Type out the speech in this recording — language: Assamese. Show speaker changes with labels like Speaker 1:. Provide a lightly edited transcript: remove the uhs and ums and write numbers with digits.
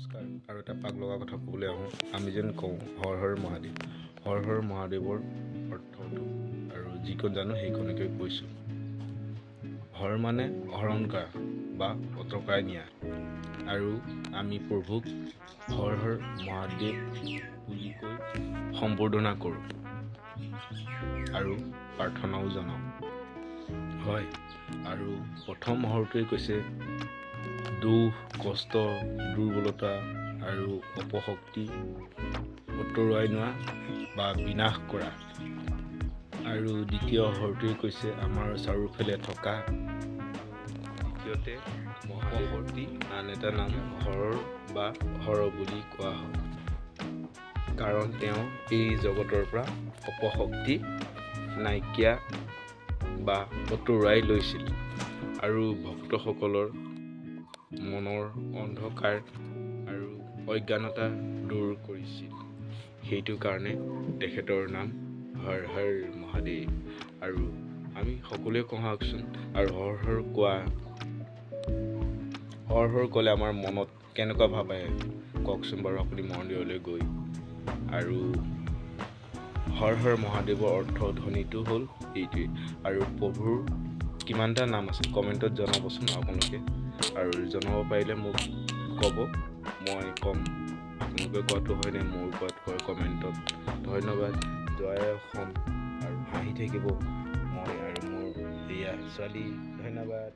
Speaker 1: নমস্কাৰ আৰু এটা পাক লগা কথা ক'বলৈ আহোঁ আমি যেন কওঁ হৰ হৰ মহাদেৱ মহাদেৱৰ অৰ্থটো আৰু যিকণ জানো সেইকণকে কৈছোঁ। হৰ মানে হৰণ কৰা বা অতকাই নিয়া আৰু আমি প্ৰভুক হৰ হৰ মহাদেৱ বুলি কৈ সম্বোধনা কৰোঁ আৰু প্ৰাৰ্থনাও জনাওঁ। হয়, আৰু প্ৰথম হৰটোৱে কৈছে দুখ, কষ্ট, দুৰ্বলতা আৰু অপশক্তি আঁতৰাই নিয়া বা বিনাশ কৰা। আৰু দ্বিতীয় হৰটোৱে কৈছে আমাৰ চাৰিওফালে থকা। দ্বিতীয়তে মহাদেৱৰ আন এটা নাম হৰ বা হৰ বুলি কোৱা হয়, কাৰণ তেওঁ এই জগতৰ পৰা অপশক্তি নাইকিয়া বা আঁতৰাই লৈছিল আৰু ভক্তসকলৰ মনৰ অন্ধকাৰ আৰু অজ্ঞানতা দূৰ কৰিছিল। সেইটো কাৰণে তেখেতৰ নাম হৰ হৰ মহাদেৱ। আৰু আমি সকলোৱে কওঁ আহকচোন, আৰু হৰ হৰ ক'লে আমাৰ মনত কেনেকুৱা ভাৱ আহে কওকচোন বাৰু আপুনি মন্দিৰলৈ গৈ। আৰু হৰ হৰ মহাদেৱৰ অৰ্থধ্বনিটো হ'ল এইটোৱেই। আৰু প্ৰভুৰ কিমানটা নাম আছে কমেণ্টত জনাবচোন আপোনালোকে, আৰু জনাব পাৰিলে মোক ক'ব, মই ক'ম আপোনালোকে কোৱাটো হয়নে মোৰ কোৱাটো হয় কমেণ্টত। ধন্যবাদ। জয় অসম। আৰু হাঁহি থাকিব মই আৰু মোৰ এয়া ছোৱালী। ধন্যবাদ।